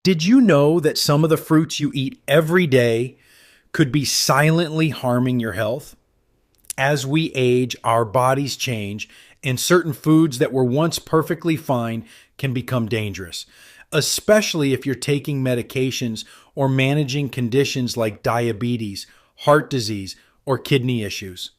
Did you know that some of the fruits you eat every day could be silently harming your health? As we age, our bodies change, and certain foods that were once perfectly fine can become dangerous, especially if you're taking medications or managing conditions like diabetes, heart disease, or kidney issues.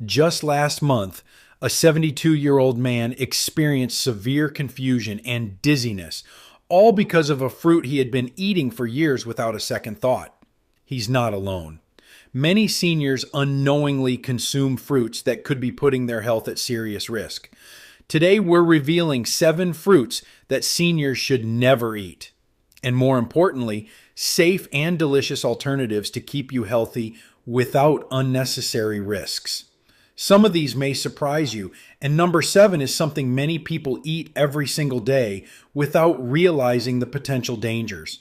Just last month, a 72-year-old man experienced severe confusion and dizziness, all because of a fruit he had been eating for years without a second thought. He's not alone. Many seniors unknowingly consume fruits that could be putting their health at serious risk. Today, we're revealing 7 fruits that seniors should never eat. And more importantly, safe and delicious alternatives to keep you healthy without unnecessary risks. Some of these may surprise you, and number 7 is something many people eat every single day without realizing the potential dangers.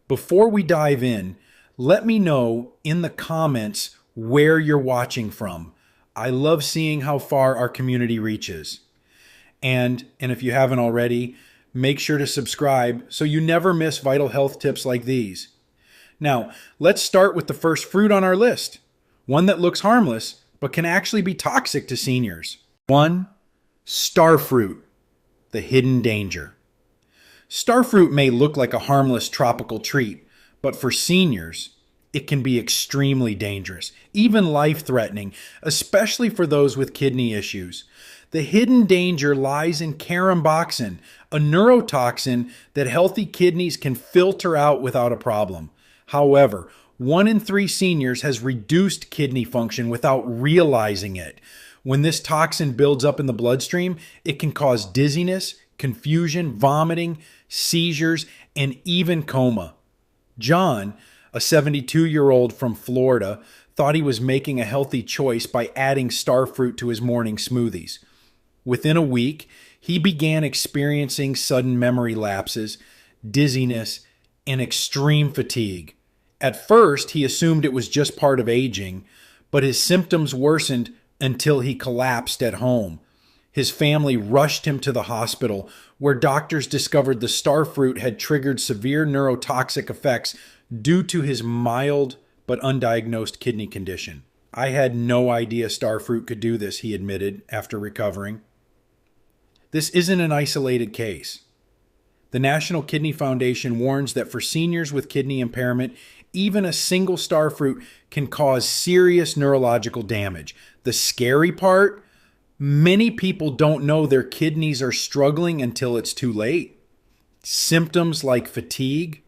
Before we dive in, let me know in the comments where you're watching from. I love seeing how far our community reaches. And if you haven't already, make sure to subscribe so you never miss vital health tips like these. Now, let's start with the first fruit on our list, one that looks harmless but can actually be toxic to seniors. 1. Star fruit, the hidden danger. Star fruit may look like a harmless tropical treat, but for seniors, it can be extremely dangerous, even life-threatening, especially for those with kidney issues. The hidden danger lies in caramboxin, a neurotoxin that healthy kidneys can filter out without a problem. However, 1 in 3 seniors has reduced kidney function without realizing it. When this toxin builds up in the bloodstream, it can cause dizziness, confusion, vomiting, seizures, and even coma. John, a 72-year-old from Florida, thought he was making a healthy choice by adding star fruit to his morning smoothies. Within a week, he began experiencing sudden memory lapses, dizziness, and extreme fatigue. At first, he assumed it was just part of aging, but his symptoms worsened until he collapsed at home. His family rushed him to the hospital, where doctors discovered the star fruit had triggered severe neurotoxic effects due to his mild but undiagnosed kidney condition. I had no idea star fruit could do this, he admitted after recovering. This isn't an isolated case. The National Kidney Foundation warns that for seniors with kidney impairment, even a single star fruit can cause serious neurological damage. The scary part, many people don't know their kidneys are struggling until it's too late. Symptoms like fatigue,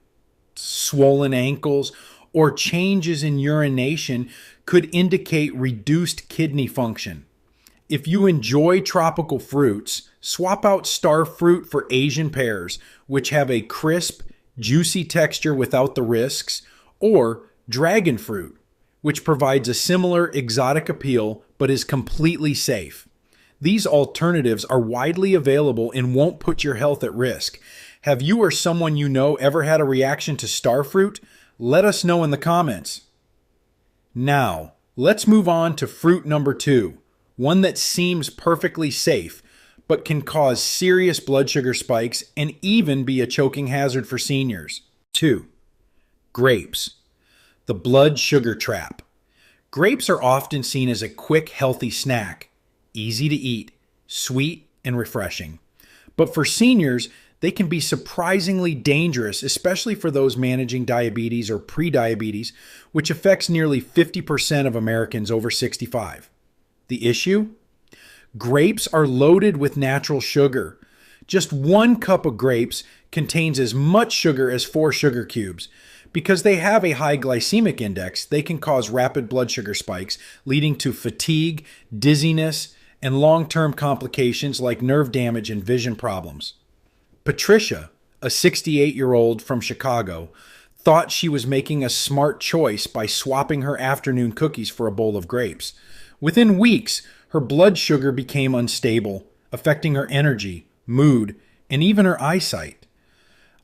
swollen ankles, or changes in urination could indicate reduced kidney function. If you enjoy tropical fruits, swap out star fruit for Asian pears, which have a crisp, juicy texture without the risks, or dragon fruit, which provides a similar exotic appeal but is completely safe. These alternatives are widely available and won't put your health at risk. Have you or someone you know ever had a reaction to star fruit? Let us know in the comments. Now, let's move on to fruit number 2, one that seems perfectly safe, but can cause serious blood sugar spikes and even be a choking hazard for seniors. 2. Grapes, the blood sugar trap. Grapes are often seen as a quick, healthy snack, easy to eat, sweet, and refreshing. But for seniors, they can be surprisingly dangerous, especially for those managing diabetes or prediabetes, which affects nearly 50% of Americans over 65. The issue? Grapes are loaded with natural sugar. Just 1 cup of grapes contains as much sugar as 4 sugar cubes. Because they have a high glycemic index, they can cause rapid blood sugar spikes, leading to fatigue, dizziness, and long-term complications like nerve damage and vision problems. Patricia, a 68-year-old from Chicago, thought she was making a smart choice by swapping her afternoon cookies for a bowl of grapes. Within weeks, her blood sugar became unstable, affecting her energy, mood, and even her eyesight.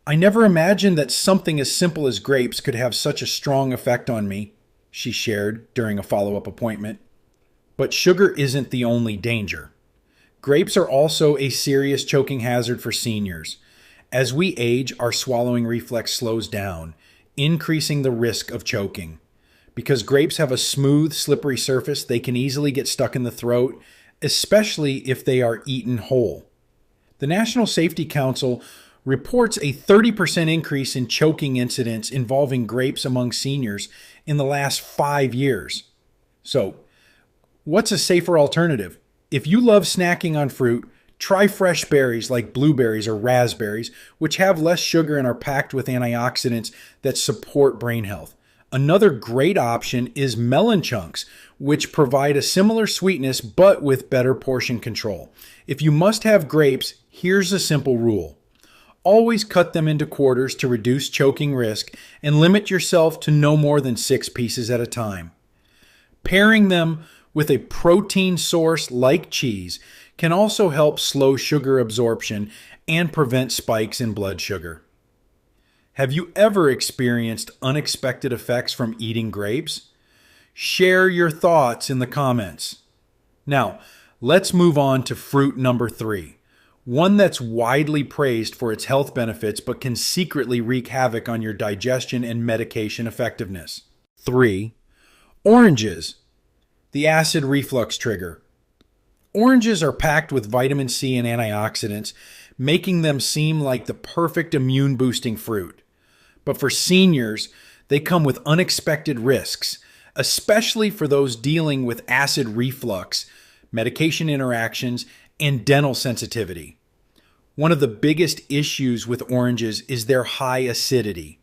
I never imagined that something as simple as grapes could have such a strong effect on me, she shared during a follow-up appointment. But sugar isn't the only danger. Grapes are also a serious choking hazard for seniors. As we age, our swallowing reflex slows down, increasing the risk of choking. Because grapes have a smooth, slippery surface, they can easily get stuck in the throat, especially if they are eaten whole. The National Safety Council reports a 30% increase in choking incidents involving grapes among seniors in the last 5 years. So, what's a safer alternative? If you love snacking on fruit, try fresh berries like blueberries or raspberries, which have less sugar and are packed with antioxidants that support brain health. Another great option is melon chunks, which provide a similar sweetness but with better portion control. If you must have grapes, here's a simple rule. Always cut them into quarters to reduce choking risk and limit yourself to no more than 6 pieces at a time. Pairing them with a protein source like cheese can also help slow sugar absorption and prevent spikes in blood sugar. Have you ever experienced unexpected effects from eating grapes? Share your thoughts in the comments. Now, let's move on to fruit number 3, one that's widely praised for its health benefits but can secretly wreak havoc on your digestion and medication effectiveness. 3. Oranges, the acid reflux trigger. Oranges are packed with vitamin C and antioxidants, making them seem like the perfect immune-boosting fruit. But for seniors, they come with unexpected risks, especially for those dealing with acid reflux, medication interactions, and dental sensitivity. One of the biggest issues with oranges is their high acidity.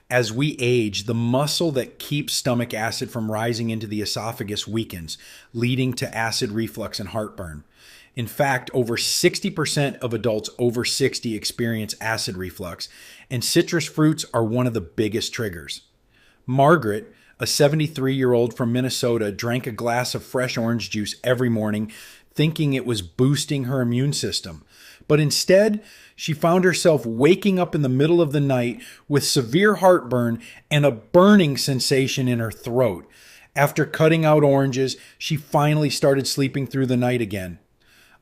As we age, the muscle that keeps stomach acid from rising into the esophagus weakens, leading to acid reflux and heartburn. In fact, over 60% of adults over 60 experience acid reflux, and citrus fruits are one of the biggest triggers. Margaret, a 73-year-old from Minnesota, drank a glass of fresh orange juice every morning, thinking it was boosting her immune system. But instead, she found herself waking up in the middle of the night with severe heartburn and a burning sensation in her throat. After cutting out oranges, she finally started sleeping through the night again.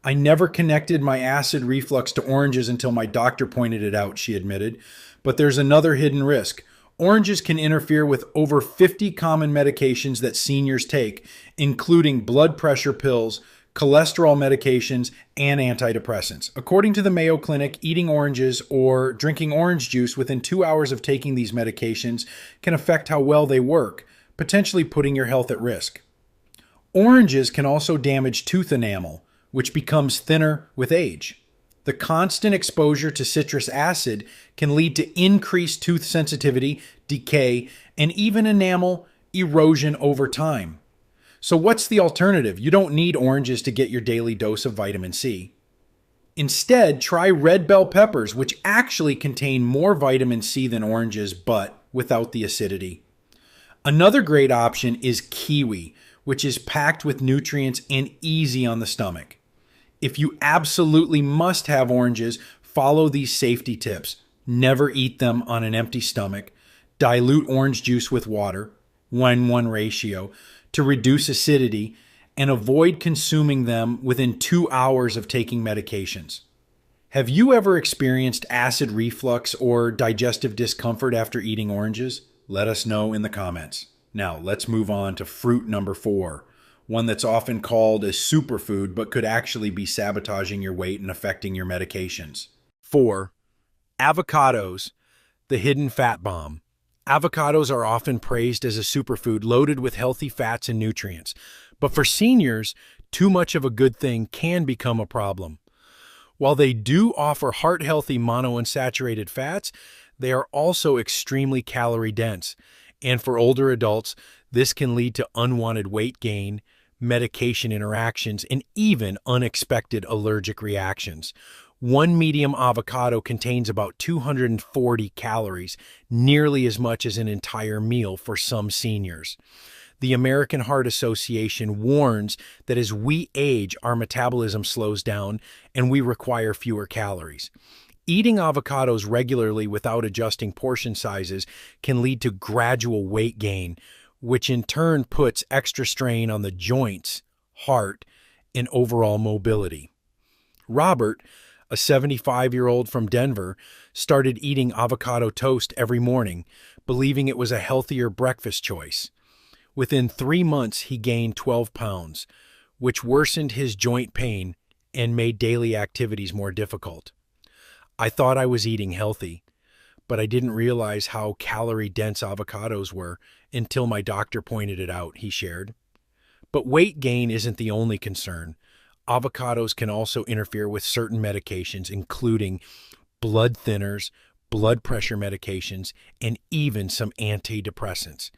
I never connected my acid reflux to oranges until my doctor pointed it out, she admitted. But there's another hidden risk. Oranges can interfere with over 50 common medications that seniors take, including blood pressure pills, cholesterol medications, and antidepressants. According to the Mayo Clinic, eating oranges or drinking orange juice within 2 hours of taking these medications can affect how well they work, potentially putting your health at risk. Oranges can also damage tooth enamel, which becomes thinner with age. The constant exposure to citrus acid can lead to increased tooth sensitivity, decay, and even enamel erosion over time. So what's the alternative? You don't need oranges to get your daily dose of vitamin C. Instead, try red bell peppers, which actually contain more vitamin C than oranges, but without the acidity. Another great option is kiwi, which is packed with nutrients and easy on the stomach. If you absolutely must have oranges, follow these safety tips. Never eat them on an empty stomach. Dilute orange juice with water, 1:1 ratio, to reduce acidity, and avoid consuming them within 2 hours of taking medications. Have you ever experienced acid reflux or digestive discomfort after eating oranges? Let us know in the comments. Now, let's move on to fruit number 4. One that's often called a superfood, but could actually be sabotaging your weight and affecting your medications. 4. Avocados, the hidden fat bomb. Avocados are often praised as a superfood loaded with healthy fats and nutrients. But for seniors, too much of a good thing can become a problem. While they do offer heart-healthy monounsaturated fats, they are also extremely calorie-dense. And for older adults, this can lead to unwanted weight gain, medication interactions, and even unexpected allergic reactions. One medium avocado contains about 240 calories, nearly as much as an entire meal for some seniors. The American Heart Association warns that as we age, our metabolism slows down and we require fewer calories. Eating avocados regularly without adjusting portion sizes can lead to gradual weight gain, which in turn puts extra strain on the joints, heart, and overall mobility. Robert, a 75-year-old from Denver, started eating avocado toast every morning, believing it was a healthier breakfast choice. Within 3 months, he gained 12 pounds, which worsened his joint pain and made daily activities more difficult. I thought I was eating healthy, but I didn't realize how calorie-dense avocados were until my doctor pointed it out, he shared. But weight gain isn't the only concern. Avocados can also interfere with certain medications, including blood thinners, blood pressure medications, and even some antidepressants.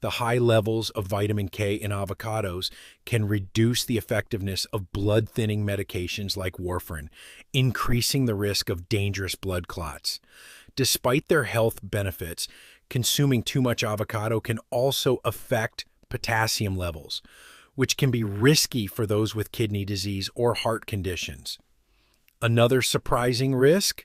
The high levels of vitamin K in avocados can reduce the effectiveness of blood-thinning medications like warfarin, increasing the risk of dangerous blood clots. Despite their health benefits, consuming too much avocado can also affect potassium levels, which can be risky for those with kidney disease or heart conditions. Another surprising risk: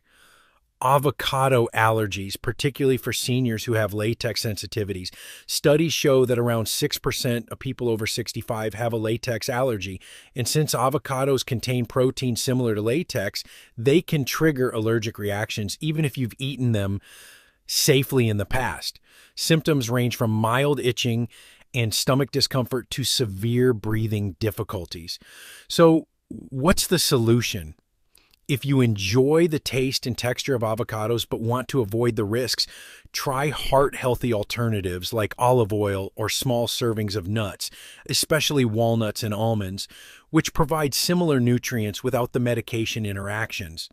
avocado allergies, particularly for seniors who have latex sensitivities. Studies show that around 6% of people over 65 have a latex allergy, and since avocados contain protein similar to latex, they can trigger allergic reactions even if you've eaten them safely in the past. Symptoms range from mild itching and stomach discomfort to severe breathing difficulties. So, what's the solution? If you enjoy the taste and texture of avocados but want to avoid the risks, try heart-healthy alternatives like olive oil or small servings of nuts, especially walnuts and almonds, which provide similar nutrients without the medication interactions.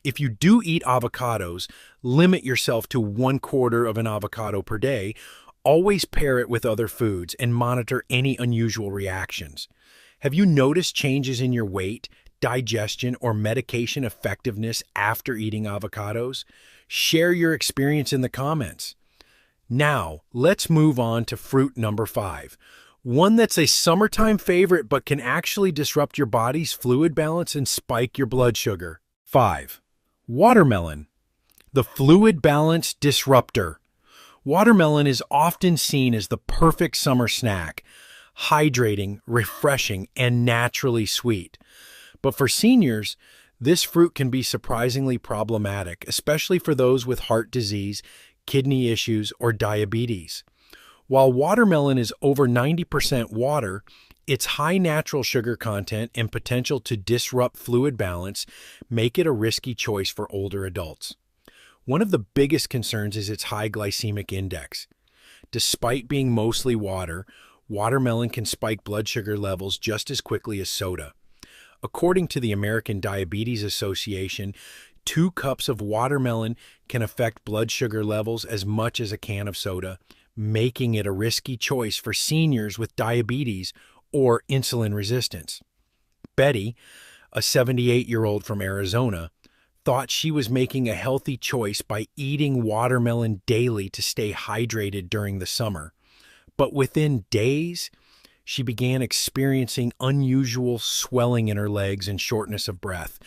If you do eat avocados, limit yourself to 1/4 of an avocado per day. Always pair it with other foods and monitor any unusual reactions. Have you noticed changes in your weight, digestion, or medication effectiveness after eating avocados? Share your experience in the comments. Now, let's move on to fruit number 5. One that's a summertime favorite but can actually disrupt your body's fluid balance and spike your blood sugar. 5. Watermelon, the fluid balance disruptor. Watermelon is often seen as the perfect summer snack, hydrating, refreshing, and naturally sweet. But for seniors, this fruit can be surprisingly problematic, especially for those with heart disease, kidney issues, or diabetes. While watermelon is over 90% water, its high natural sugar content and potential to disrupt fluid balance make it a risky choice for older adults. One of the biggest concerns is its high glycemic index. Despite being mostly water, watermelon can spike blood sugar levels just as quickly as soda. According to the American Diabetes Association, 2 cups of watermelon can affect blood sugar levels as much as a can of soda, making it a risky choice for seniors with diabetes or insulin resistance. Betty, a 78-year-old from Arizona, thought she was making a healthy choice by eating watermelon daily to stay hydrated during the summer. But within days, she began experiencing unusual swelling in her legs and shortness of breath.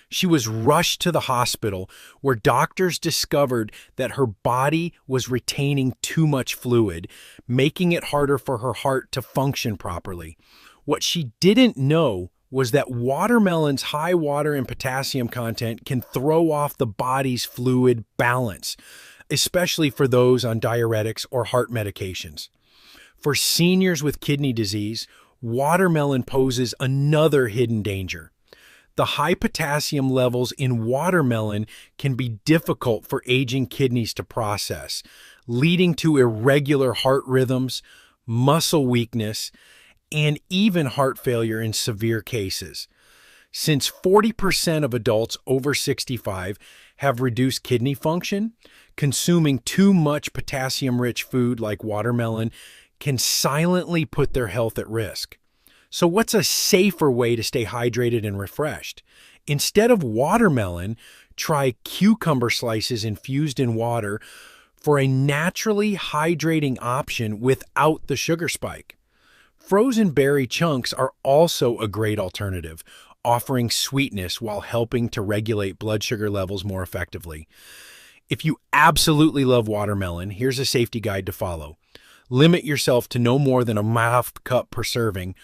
She was rushed to the hospital where doctors discovered that her body was retaining too much fluid, making it harder for her heart to function properly. What she didn't know was that watermelon's high water and potassium content can throw off the body's fluid balance, especially for those on diuretics or heart medications. For seniors with kidney disease, watermelon poses another hidden danger. The high potassium levels in watermelon can be difficult for aging kidneys to process, leading to irregular heart rhythms, muscle weakness, and even heart failure in severe cases. Since 40% of adults over 65 have reduced kidney function, consuming too much potassium-rich food like watermelon can silently put their health at risk. So what's a safer way to stay hydrated and refreshed? Instead of watermelon, try cucumber slices infused in water for a naturally hydrating option without the sugar spike. Frozen berry chunks are also a great alternative, offering sweetness while helping to regulate blood sugar levels more effectively. If you absolutely love watermelon, here's a safety guide to follow. Limit yourself to no more than a half cup per serving.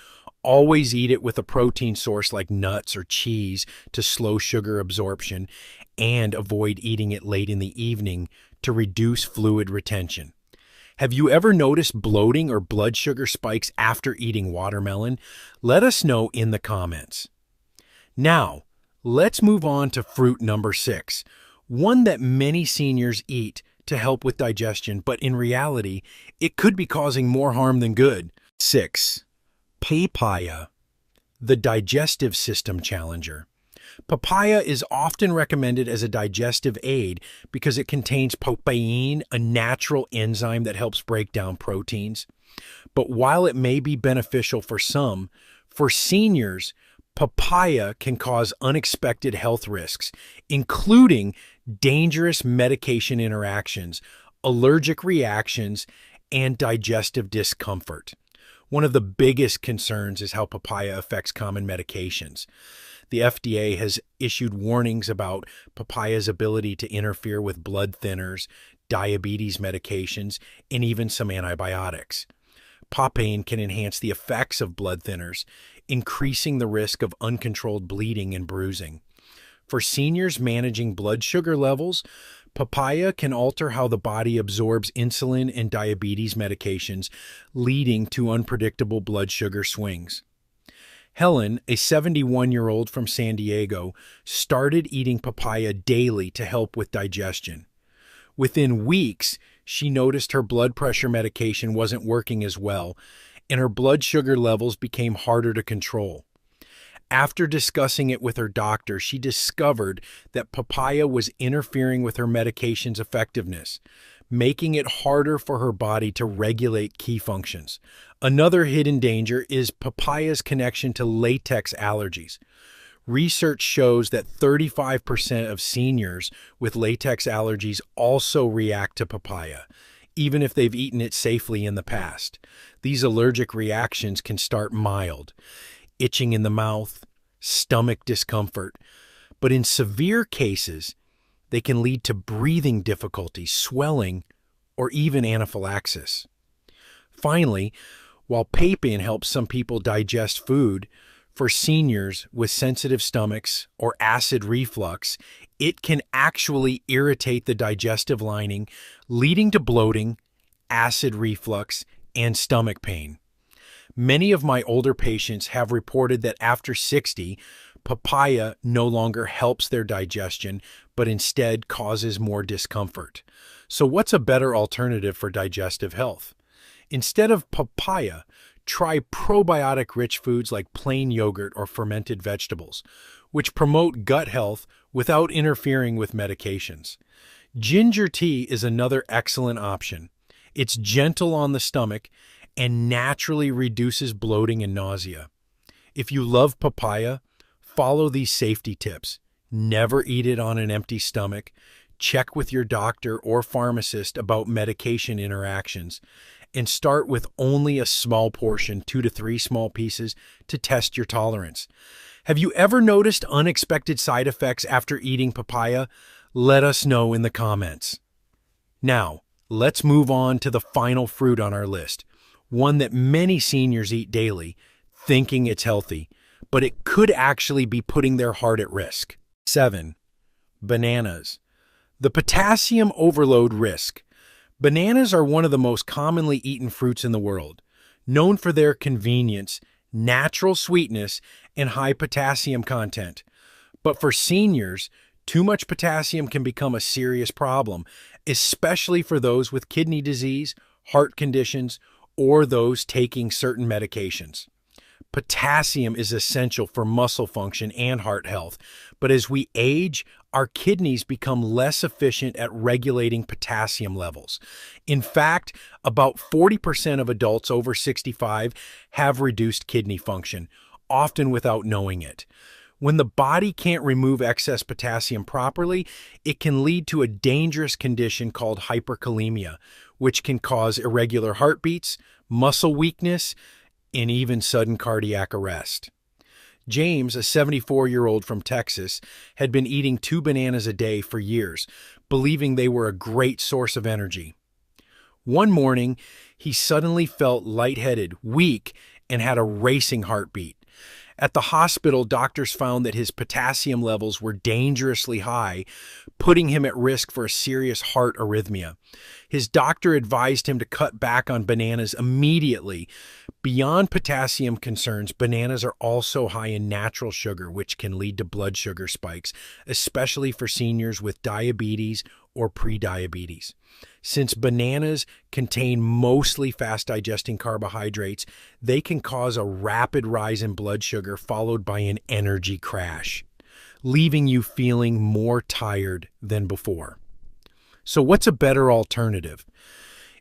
Always eat it with a protein source like nuts or cheese to slow sugar absorption, and avoid eating it late in the evening to reduce fluid retention. Have you ever noticed bloating or blood sugar spikes after eating watermelon? Let us know in the comments. Now, let's move on to fruit number 6, one that many seniors eat to help with digestion, but in reality, it could be causing more harm than good. 6. Papaya, the digestive system challenger. Papaya is often recommended as a digestive aid because it contains papain, a natural enzyme that helps break down proteins. But while it may be beneficial for some, for seniors, papaya can cause unexpected health risks, including dangerous medication interactions, allergic reactions, and digestive discomfort. One of the biggest concerns is how papaya affects common medications. The FDA has issued warnings about papaya's ability to interfere with blood thinners, diabetes medications, and even some antibiotics. Papain can enhance the effects of blood thinners, increasing the risk of uncontrolled bleeding and bruising. For seniors managing blood sugar levels, papaya can alter how the body absorbs insulin and diabetes medications, leading to unpredictable blood sugar swings. Helen, a 71-year-old from San Diego, started eating papaya daily to help with digestion. Within weeks, she noticed her blood pressure medication wasn't working as well, and her blood sugar levels became harder to control. After discussing it with her doctor, she discovered that papaya was interfering with her medication's effectiveness, making it harder for her body to regulate key functions. Another hidden danger is papaya's connection to latex allergies. Research shows that 35% of seniors with latex allergies also react to papaya, even if they've eaten it safely in the past. These allergic reactions can start mild, itching in the mouth, stomach discomfort, but in severe cases, they can lead to breathing difficulties, swelling, or even anaphylaxis. Finally, while papain helps some people digest food, for seniors with sensitive stomachs or acid reflux, it can actually irritate the digestive lining, leading to bloating, acid reflux, and stomach pain. Many of my older patients have reported that after 60, papaya no longer helps their digestion, but instead causes more discomfort. So what's a better alternative for digestive health? Instead of papaya, try probiotic-rich foods like plain yogurt or fermented vegetables, which promote gut health without interfering with medications. Ginger tea is another excellent option. It's gentle on the stomach and naturally reduces bloating and nausea. If you love papaya, follow these safety tips. Never eat it on an empty stomach. Check with your doctor or pharmacist about medication interactions. And start with only a small portion, 2 to 3 small pieces, to test your tolerance. Have you ever noticed unexpected side effects after eating papaya? Let us know in the comments. Now, let's move on to the final fruit on our list, one that many seniors eat daily, thinking it's healthy, but it could actually be putting their heart at risk. 7. Bananas. The potassium overload risk. Bananas are one of the most commonly eaten fruits in the world, known for their convenience, natural sweetness, and high potassium content. But for seniors, too much potassium can become a serious problem, especially for those with kidney disease, heart conditions, or those taking certain medications. Potassium is essential for muscle function and heart health, but as we age, our kidneys become less efficient at regulating potassium levels. In fact, about 40% of adults over 65 have reduced kidney function, often without knowing it. When the body can't remove excess potassium properly, it can lead to a dangerous condition called hyperkalemia, which can cause irregular heartbeats, muscle weakness, and even sudden cardiac arrest. James, a 74-year-old from Texas, had been eating 2 bananas a day for years, believing they were a great source of energy. One morning, he suddenly felt lightheaded, weak, and had a racing heartbeat. At the hospital, doctors found that his potassium levels were dangerously high, putting him at risk for a serious heart arrhythmia. His doctor advised him to cut back on bananas immediately. Beyond potassium concerns, bananas are also high in natural sugar, which can lead to blood sugar spikes, especially for seniors with diabetes or prediabetes. Since bananas contain mostly fast-digesting carbohydrates, they can cause a rapid rise in blood sugar followed by an energy crash, leaving you feeling more tired than before. So what's a better alternative?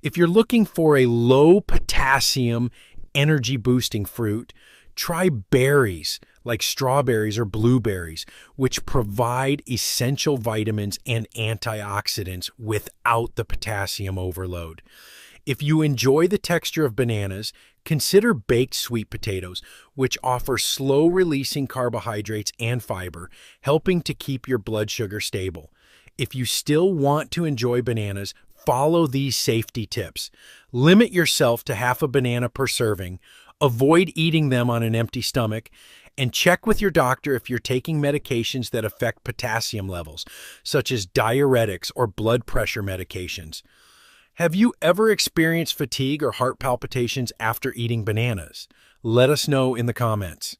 If you're looking for a low-potassium, energy-boosting fruit, try berries like strawberries or blueberries, which provide essential vitamins and antioxidants without the potassium overload. If you enjoy the texture of bananas, consider baked sweet potatoes, which offer slow-releasing carbohydrates and fiber, helping to keep your blood sugar stable. If you still want to enjoy bananas, follow these safety tips. Limit yourself to half a banana per serving, avoid eating them on an empty stomach, and check with your doctor if you're taking medications that affect potassium levels, such as diuretics or blood pressure medications. Have you ever experienced fatigue or heart palpitations after eating bananas? Let us know in the comments.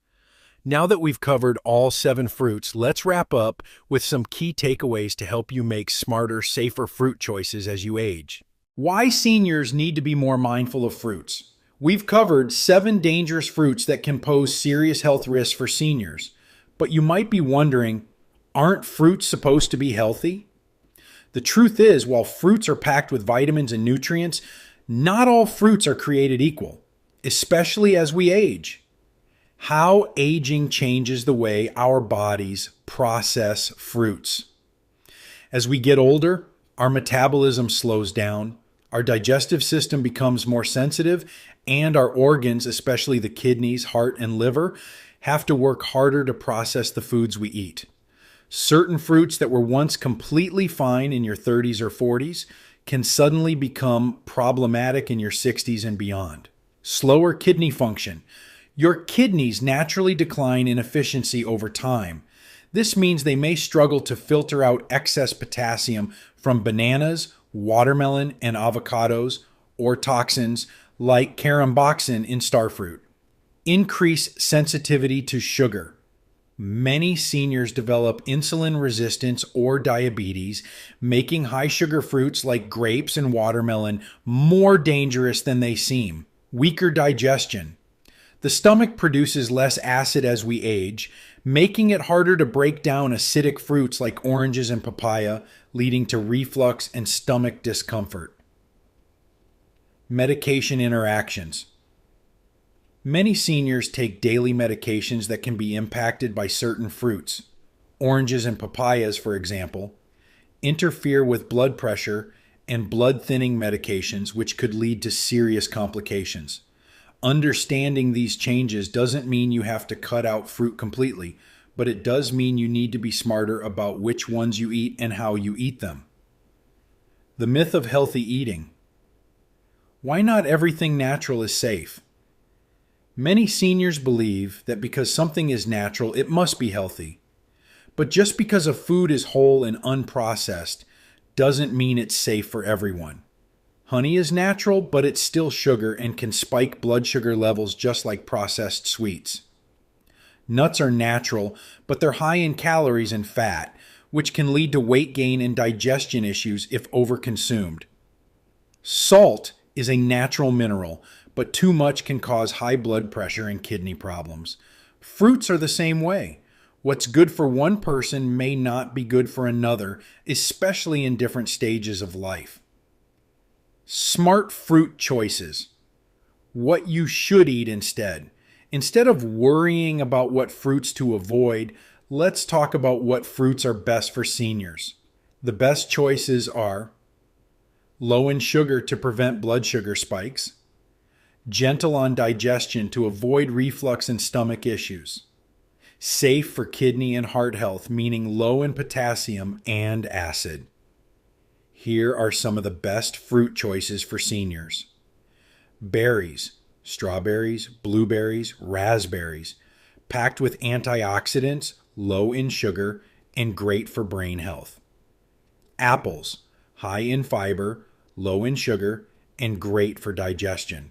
Now that we've covered all 7 fruits, let's wrap up with some key takeaways to help you make smarter, safer fruit choices as you age. Why seniors need to be more mindful of fruits. We've covered 7 dangerous fruits that can pose serious health risks for seniors. But you might be wondering, aren't fruits supposed to be healthy? The truth is, while fruits are packed with vitamins and nutrients, not all fruits are created equal, especially as we age. How aging changes the way our bodies process fruits. As we get older, our metabolism slows down, our digestive system becomes more sensitive, and our organs, especially the kidneys, heart, and liver, have to work harder to process the foods we eat. Certain fruits that were once completely fine in your 30s or 40s can suddenly become problematic in your 60s and beyond. Slower kidney function. Your kidneys naturally decline in efficiency over time. This means they may struggle to filter out excess potassium from bananas, watermelon, and avocados, or toxins like caramboxin in starfruit. Increase sensitivity to sugar. Many seniors develop insulin resistance or diabetes, making high sugar fruits like grapes and watermelon more dangerous than they seem. Weaker digestion. The stomach produces less acid as we age, making it harder to break down acidic fruits like oranges and papaya, leading to reflux and stomach discomfort. Medication interactions. Many seniors take daily medications that can be impacted by certain fruits. Oranges and papayas, for example, interfere with blood pressure and blood thinning medications, which could lead to serious complications. Understanding these changes doesn't mean you have to cut out fruit completely, but it does mean you need to be smarter about which ones you eat and how you eat them. The myth of healthy eating. Why not everything natural is safe? Many seniors believe that because something is natural, it must be healthy. But just because a food is whole and unprocessed doesn't mean it's safe for everyone. Honey is natural, but it's still sugar and can spike blood sugar levels just like processed sweets. Nuts are natural, but they're high in calories and fat, which can lead to weight gain and digestion issues if overconsumed. Salt is a natural mineral, but too much can cause high blood pressure and kidney problems. Fruits are the same way. What's good for one person may not be good for another, especially in different stages of life. Smart fruit choices. What you should eat instead. Instead of worrying about what fruits to avoid, let's talk about what fruits are best for seniors. The best choices are low in sugar to prevent blood sugar spikes, gentle on digestion to avoid reflux and stomach issues, safe for kidney and heart health, meaning low in potassium and acid. Here are some of the best fruit choices for seniors. Berries, strawberries, blueberries, raspberries, packed with antioxidants, low in sugar, and great for brain health. Apples, high in fiber, low in sugar, and great for digestion.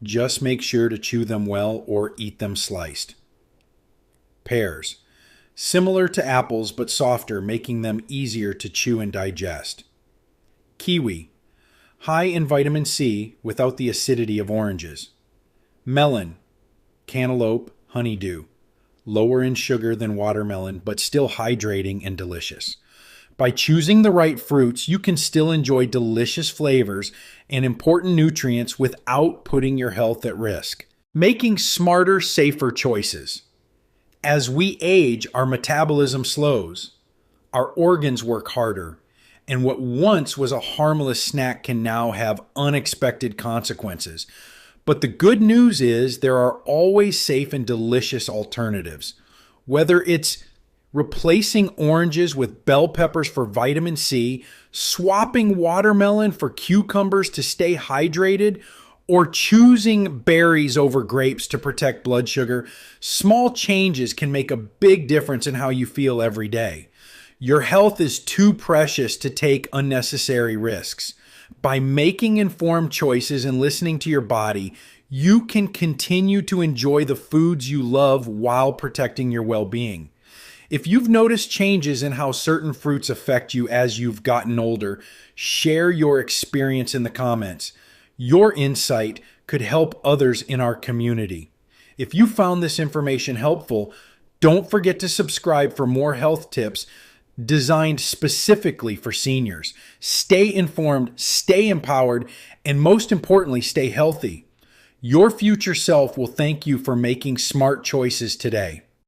Just make sure to chew them well or eat them sliced. Pears, similar to apples but softer, making them easier to chew and digest. Kiwi, high in vitamin C without the acidity of oranges. Melon, cantaloupe, honeydew, lower in sugar than watermelon but still hydrating and delicious. By choosing the right fruits, you can still enjoy delicious flavors and important nutrients without putting your health at risk. Making smarter, safer choices. As we age, our metabolism slows, our organs work harder, and what once was a harmless snack can now have unexpected consequences. But the good news is there are always safe and delicious alternatives. Whether it's replacing oranges with bell peppers for vitamin C, swapping watermelon for cucumbers to stay hydrated, or choosing berries over grapes to protect blood sugar, small changes can make a big difference in how you feel every day. Your health is too precious to take unnecessary risks. By making informed choices and listening to your body, you can continue to enjoy the foods you love while protecting your well-being. If you've noticed changes in how certain fruits affect you as you've gotten older, share your experience in the comments. Your insight could help others in our community. If you found this information helpful, don't forget to subscribe for more health tips designed specifically for seniors. Stay informed, stay empowered, and most importantly, stay healthy. Your future self will thank you for making smart choices today.